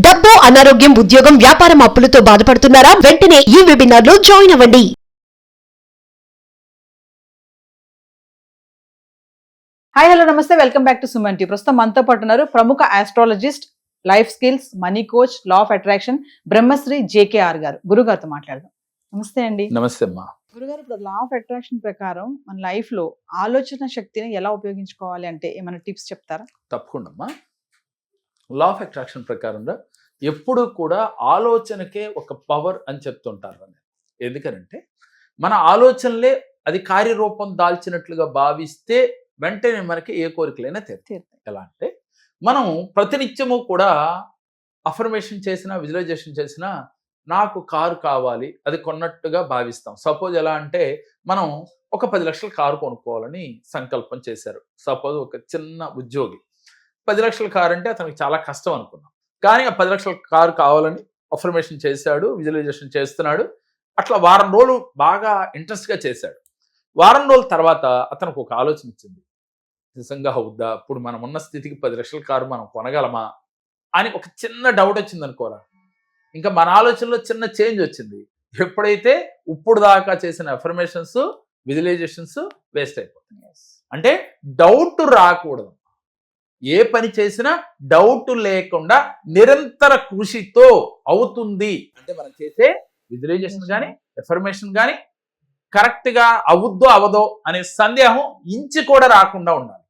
డబ్బు, అనారోగ్యం, ఉద్యోగం, వ్యాపారం, అప్పులతో బాధపడుతున్నారా? వెంటనే ఈ వెబినార్ లో జాయిన్ అవ్వండి. హాయ్ హలో నమస్తే, welcome back to Suman T. ప్రస్తుతం మనతో పాటు ఉన్నారు ప్రముఖ astrologist, life skills, money coach, law of attraction Brahmashri JKR గారు. గురుగారితో మాట్లాడదాం. నమస్తే అండి. నమస్తే అమ్మా. గురుగారు, ఇప్పుడు లా ఆఫ్ అట్రాక్షన్ ప్రకారం మన లైఫ్ లో ఆలోచన శక్తిని ఎలా ఉపయోగించుకోవాలి అంటే ఏమైనా టిప్స్ చెప్తారా? తప్పకుండా అమ్మా. లా ఆఫ్ అట్రాక్షన్ ప్రకారంగా ఎప్పుడు కూడా ఆలోచనకే ఒక పవర్ అని చెప్తుంటారు. ఎందుకనంటే మన ఆలోచనలే అది కార్యరూపం దాల్చినట్లుగా భావిస్తే వెంటనే మనకి ఏ కోరికలైనా తీరుతాయి. ఎలా అంటే మనం ప్రతినిత్యము కూడా అఫర్మేషన్ చేసినా, విజువలైజేషన్ చేసినా నాకు కారు కావాలి అది కొన్నట్టుగా భావిస్తాం. సపోజ్ ఎలా అంటే మనం ఒక 10 లక్షల కారు కొనుక్కోవాలని సంకల్పం చేశారు. సపోజ్ ఒక చిన్న ఉద్యోగి 10 లక్షల కారు అంటే అతనికి చాలా కష్టం అనుకున్నాం, కానీ ఆ 10 లక్షల కారు కావాలని అఫర్మేషన్ చేశాడు, విజువలైజేషన్ చేస్తున్నాడు. అట్లా వారం రోజులు బాగా ఇంట్రెస్ట్గా చేశాడు. వారం రోజుల తర్వాత అతనికి ఒక ఆలోచన ఇచ్చింది, నిజంగా అవుద్దా ఇప్పుడు మనం ఉన్న స్థితికి 10 లక్షల కారు మనం కొనగలమా అని ఒక చిన్న డౌట్ వచ్చింది అనుకోరా. ఇంకా మన ఆలోచనలో చిన్న చేంజ్ వచ్చింది. ఎప్పుడైతే ఇప్పుడు దాకా చేసిన అఫర్మేషన్స్, విజువలైజేషన్స్ వేస్ట్ అయిపోతాయి. అంటే డౌట్ రాకూడదు. ఏ పని చేసినా డౌట్ లేకుండా నిరంతర కృషితో అవుతుంది. అంటే మనం చేసే విజువలైజేషన్ కానీ ఎఫర్మేషన్ కానీ కరెక్ట్గా అవుద్దో అవదో అనే సందేహం ఇంచి కూడా రాకుండా ఉండాలి.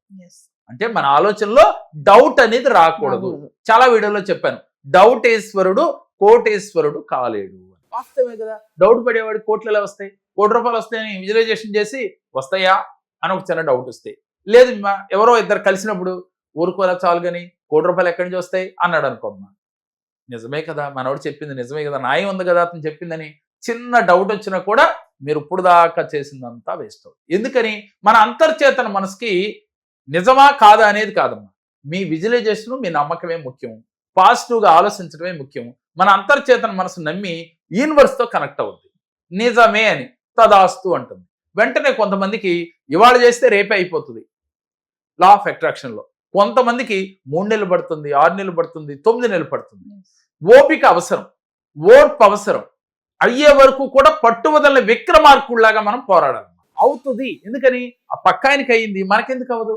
అంటే మన ఆలోచనలో డౌట్ అనేది రాకూడదు. చాలా వీడియోలో చెప్పాను, డౌటేశ్వరుడు కోటేశ్వరుడు కాలేడు. వాస్తవమే కదా. డౌట్ పడేవాడు కోట్లు ఎలా వస్తాయి? ₹1 వస్తాయని విజువలైజేషన్ చేసి వస్తాయా అని ఒక చిన్న డౌట్ వస్తాయి. లేదు ఎవరో ఇద్దరు కలిసినప్పుడు ఊరుకోరా చాలు కానీ ₹1 ఎక్కడి నుంచి వస్తాయి అన్నాడు అనుకోమ్మా. నిజమే కదా, మనవాడు చెప్పింది నిజమే కదా, న్యాయం ఉంది కదా అతను చెప్పిందని చిన్న డౌట్ వచ్చినా కూడా మీరు ఇప్పుడు దాకా చేసిందంతా వేస్ట్ అవుతుంది. ఎందుకని మన అంతర్చేతన మనసుకి నిజమా కాదా అనేది కాదమ్మా. మీ విజువలైజేషన్, మీ నమ్మకమే ముఖ్యం. పాజిటివ్గా ఆలోచించడమే ముఖ్యం. మన అంతర్చేతన మనసు నమ్మి యూనివర్స్తో కనెక్ట్ అవుద్ది. నిజమే అని తదాస్తు అంటుంది. వెంటనే కొంతమందికి ఇవాళ చేస్తే రేపే అయిపోతుంది లా ఆఫ్ అట్రాక్షన్లో. కొంతమందికి 3 నెలలు పడుతుంది, 6 నెలలు పడుతుంది, 9 నెలలు పడుతుంది. ఓపిక అవసరం, ఓర్పు అవసరం. అయ్యే వరకు కూడా పట్టువదలని విక్రమార్కుల్లాగా మనం పోరాడాలి. అవుతుంది. ఎందుకని ఆ పక్క ఆయనకి అయ్యింది, మనకెందుకు అవ్వదు?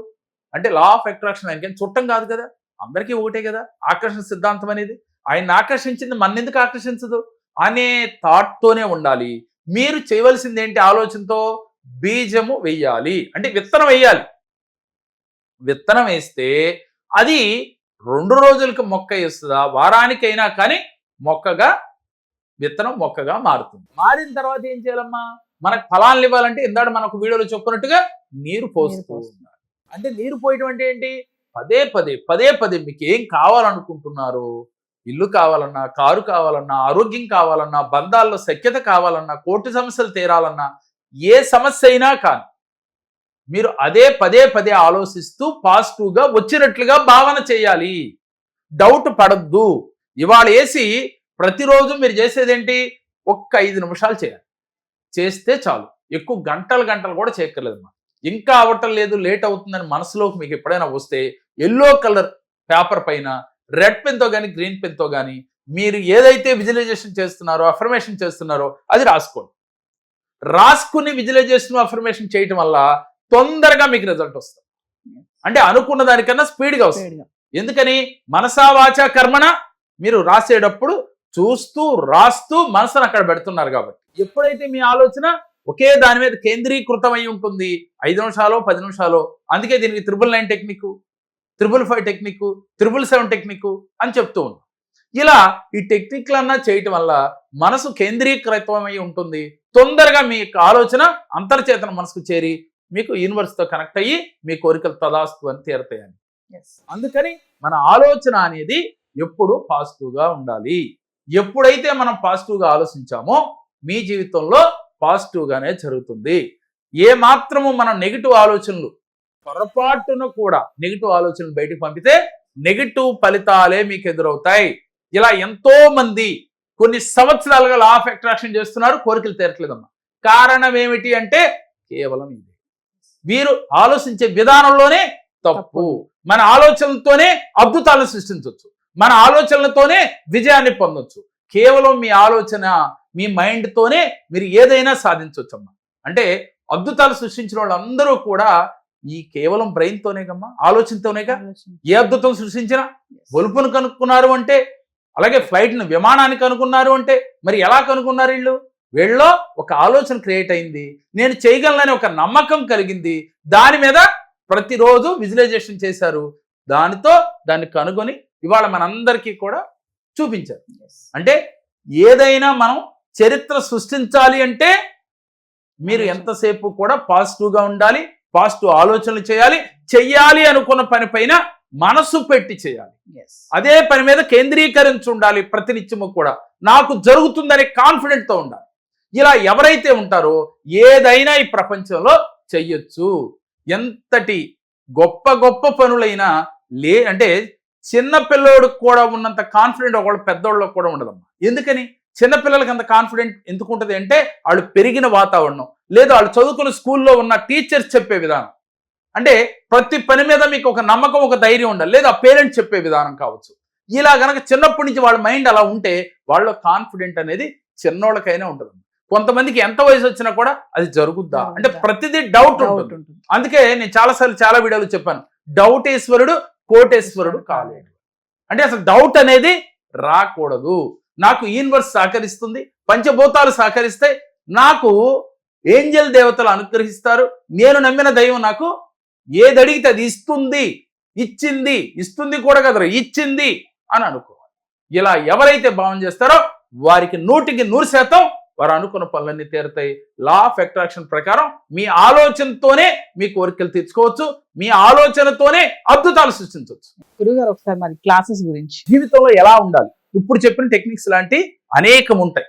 అంటే లా ఆఫ్ అట్రాక్షన్ ఆయనకి చుట్టం కాదు కదా, అందరికీ ఒకటే కదా ఆకర్షణ సిద్ధాంతం అనేది. ఆయన ఆకర్షించింది మన ఎందుకు ఆకర్షించదు అనే థాట్తోనే ఉండాలి. మీరు చేయవలసింది ఏంటి? ఆలోచనతో బీజము వెయ్యాలి, అంటే విత్తనం వెయ్యాలి. విత్తనం వేస్తే అది 2 రోజులకు మొక్క వేస్తుందా, వారానికైనా కానీ మొక్కగా విత్తనం మొక్కగా మారుతుంది. మారిన తర్వాత ఏం చేయాలమ్మా? మనకు ఫలాలు ఇవ్వాలంటే ఇందాక మనకు వీడియోలో చెప్పుకున్నట్టుగా నీరు పోస్తున్నారు. అంటే నీరు పోయటం అంటే ఏంటి? పదే పదే మీకు ఏం కావాలనుకుంటున్నారు, ఇల్లు కావాలన్నా, కారు కావాలన్నా, ఆరోగ్యం కావాలన్నా, బంధాల్లో సఖ్యత కావాలన్నా, కోర్టు సమస్యలు తీరాలన్నా, ఏ సమస్య అయినా కానీ మీరు అదే పదే ఆలోచిస్తూ పాజిటివ్గా వచ్చినట్లుగా భావన చేయాలి. డౌట్ పడద్దు. ఇవాళ వేసి ప్రతిరోజు మీరు చేసేదేంటి? ఒక్క 5 నిమిషాలు చేయాలి. చేస్తే చాలు. ఎక్కువ గంటలు కూడా చేయక్కర్లేదమ్మా. ఇంకా అవ్వటం లేదు, లేట్ అవుతుందని మనసులోకి మీకు ఎప్పుడైనా వస్తే ఎల్లో కలర్ పేపర్ పైన రెడ్ పెన్తో కానీ గ్రీన్ పెన్తో కానీ మీరు ఏదైతే విజువలైజేషన్ చేస్తున్నారో, అఫర్మేషన్ చేస్తున్నారో అది రాసుకోండి. రాసుకుని విజువలైజేషన్, అఫర్మేషన్ చేయటం వల్ల తొందరగా మీకు రిజల్ట్ వస్తుంది. అంటే అనుకున్న దానికన్నా స్పీడ్గా వస్తుంది. ఎందుకని? మనసా వాచా కర్మణ మీరు రాసేటప్పుడు చూస్తూ రాస్తూ మనసును అక్కడ పెడుతున్నారు కాబట్టి. ఎప్పుడైతే మీ ఆలోచన ఒకే దాని మీద కేంద్రీకృతమై ఉంటుంది, 5 నిమిషాలు 10 నిమిషాలు, అందుకే దీనికి 999 టెక్నిక్, 555 టెక్నిక్, 777 టెక్నిక్ అని చెప్తూ ఉన్నాం. ఇలా ఈ టెక్నిక్లన్నా చేయటం వల్ల మనసు కేంద్రీకృతమై ఉంటుంది. తొందరగా మీ ఆలోచన అంతర్చేతన మనసుకు చేరి మీకు యూనివర్స్తో కనెక్ట్ అయ్యి మీ కోరికలు తదాస్తు అని తీరతాయని. అందుకని మన ఆలోచన అనేది ఎప్పుడు పాజిటివ్గా ఉండాలి. ఎప్పుడైతే మనం పాజిటివ్గా ఆలోచించామో మీ జీవితంలో పాజిటివ్గానే జరుగుతుంది. ఏ మాత్రము మనం నెగిటివ్ ఆలోచనలు, పొరపాటును కూడా నెగిటివ్ ఆలోచనలు బయటకు పంపితే నెగిటివ్ ఫలితాలే మీకు ఎదురవుతాయి. ఇలా ఎంతో మంది కొన్ని సంవత్సరాలుగా లా ఆఫ్ అట్రాక్షన్ చేస్తున్నారు, కోరికలు తీరట్లేదమ్మా. కారణం ఏమిటి అంటే కేవలం ఇది. వీరు ఆలోచించే విధానంలోనే తప్పు. మన ఆలోచనలతోనే అద్భుతాలను సృష్టించవచ్చు. మన ఆలోచనలతోనే విజయాన్ని పొందొచ్చు. కేవలం మీ ఆలోచన, మీ మైండ్తోనే మీరు ఏదైనా సాధించవచ్చమ్మా. అంటే అద్భుతాలు సృష్టించిన వాళ్ళందరూ కూడా ఈ కేవలం బ్రెయిన్తోనే కమ్మా, ఆలోచనతోనేగా ఏ అద్భుతం సృష్టించినా. బల్బును కనుక్కున్నారు అంటే, అలాగే ఫ్లైట్ను, విమానాన్ని కనుక్కున్నారు అంటే, మరి ఎలా కనుక్కున్నారు వీళ్ళు? వీళ్ళలో ఒక ఆలోచన క్రియేట్ అయింది, నేను చేయగలనని ఒక నమ్మకం కలిగింది, దాని మీద ప్రతిరోజు విజువలైజేషన్ చేశారు, దానితో దాన్ని కనుగొని ఇవాళ మనందరికీ కూడా చూపించారు. అంటే ఏదైనా మనం చరిత్ర సృష్టించాలి అంటే మీరు ఎంతసేపు కూడా పాజిటివ్గా ఉండాలి, పాజిటివ్ ఆలోచనలు చేయాలి, చెయ్యాలి అనుకున్న పని పైన మనసు పెట్టి చేయాలి, అదే పని మీద కేంద్రీకరించి ఉండాలి. ప్రతినిత్యము కూడా నాకు జరుగుతుందనే కాన్ఫిడెంట్తో ఉండాలి. ఇలా ఎవరైతే ఉంటారో ఏదైనా ఈ ప్రపంచంలో చెయ్యొచ్చు. ఎంతటి గొప్ప గొప్ప పనులైనా అంటే చిన్న పిల్లోడికి కూడా ఉన్నంత కాన్ఫిడెంట్ ఒకళ్ళు పెద్దోళ్ళకి కూడా ఉండదమ్మా. ఎందుకని? చిన్నపిల్లలకి అంత కాన్ఫిడెంట్ ఎందుకు ఉంటుంది అంటే వాళ్ళు పెరిగిన వాతావరణం, లేదా వాళ్ళు చదువుకున్న స్కూల్లో ఉన్న టీచర్స్ చెప్పే విధానం. అంటే ప్రతి పని మీద మీకు ఒక నమ్మకం, ఒక ధైర్యం ఉండాలి, లేదా పేరెంట్స్ చెప్పే విధానం కావచ్చు. ఇలా గనక చిన్నప్పటి నుంచి వాళ్ళ మైండ్ అలా ఉంటే వాళ్ళ కాన్ఫిడెంట్ అనేది చిన్నోళ్ళకైనా ఉంటుంది. కొంతమందికి ఎంత వయసు వచ్చినా కూడా అది జరుగుద్దా అంటే ప్రతిదీ డౌట్ ఉంటుంది. అందుకే నేను చాలాసార్లు చాలా వీడియోలు చెప్పాను, డౌటేశ్వరుడు కోటేశ్వరుడు కాలేడు. అంటే అసలు డౌట్ అనేది రాకూడదు. నాకు యూనివర్స్ సహకరిస్తుంది, పంచభూతాలు సహకరిస్తాయి, నాకు ఏంజల్ దేవతలు అనుగ్రహిస్తారు, నేను నమ్మిన దైవం నాకు ఏది అడిగితే అది ఇస్తుంది, ఇచ్చింది, ఇస్తుంది కూడా కదరా ఇచ్చింది అని అనుకోవాలి. ఇలా ఎవరైతే భావన చేస్తారో వారికి 100% వారు అనుకున్న పనులన్నీ తీరుతాయి. లా ఆఫ్ అట్రాక్షన్ ప్రకారం మీ ఆలోచనతోనే మీ కోరికలు తీర్చుకోవచ్చు, మీ ఆలోచనతోనే అద్భుతాలు సృష్టించవచ్చు. గురుగారు ఒకసారి మరి క్లాసెస్ గురించి, జీవితంలో ఎలా ఉండాలి, ఇప్పుడు చెప్పిన టెక్నిక్స్ లాంటి అనేకం ఉంటాయి.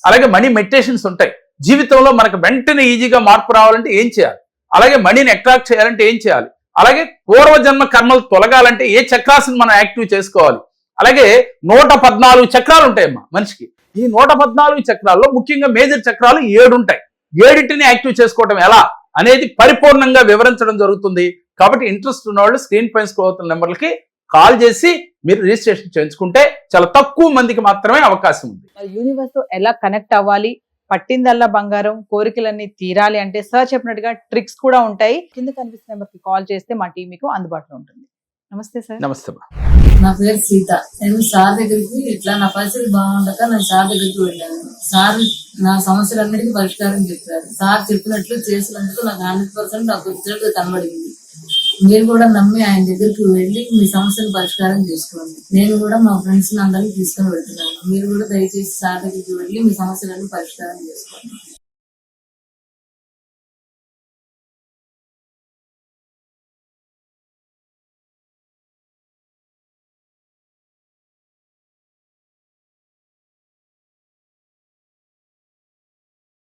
అలాగే మనీ మెడిటేషన్స్ ఉంటాయి. జీవితంలో మనకు వెంటనే ఈజీగా మార్పు రావాలంటే ఏం చేయాలి, అలాగే మనీని అట్రాక్ట్ చేయాలంటే ఏం చేయాలి, అలాగే పూర్వజన్మ కర్మలు తొలగాలంటే ఏ చక్రాలను మనం యాక్టివ్ చేసుకోవాలి. అలాగే 114 చక్రాలు ఉంటాయమ్మా మనిషికి. ఈ 114 చక్రాల్లో ముఖ్యంగా మేజర్ చక్రాలు 7 ఉంటాయి. 7టిని యాక్టివ్ చేసుకోవటం ఎలా అనేది పరిపూర్ణంగా వివరించడం జరుగుతుంది. కాబట్టి ఇంట్రెస్ట్ ఉన్న వాళ్ళు స్క్రీన్ పైన స్క్రోల్ అవుతున్న నెంబర్లకి కాల్ చేసి మీరు రిజిస్ట్రేషన్ చేయించుకుంటే చాలా తక్కువ మందికి మాత్రమే అవకాశం ఉంది. యూనివర్స్ తో ఎలా కనెక్ట్ అవ్వాలి, పట్టిందల్లా బంగారం, కోరికలన్నీ తీరాలి అంటే సార్ చెప్పినట్టుగా ట్రిక్స్ కూడా ఉంటాయి. కింద కనిపిస్తున్న నెంబర్కి కాల్ చేస్తే మా టీం మీకు అందుబాటులో ఉంటుంది. నమస్తే సార్. నమస్తే. నా పేరు సీత. నేను సార్ దగ్గరికి ఇట్లా నా పరిస్థితి బాగుండక నేను సార్ దగ్గరికి వెళ్ళాను. సార్ నా సమస్యలన్నిటికీ పరిష్కారం చెప్పారు. సార్ చెప్పినట్లు చేసినందుకు నాకు 100% నాకు రిజల్ట్ కనబడింది. మీరు కూడా నమ్మి ఆయన దగ్గరికి వెళ్ళి మీ సమస్యను పరిష్కారం చేసుకోండి. నేను కూడా మా ఫ్రెండ్స్ అందరినీ తీసుకొని వెళ్తున్నాను. మీరు కూడా దయచేసి సార్ దగ్గరికి వెళ్ళి మీ సమస్యలను పరిష్కారం చేసుకోండి.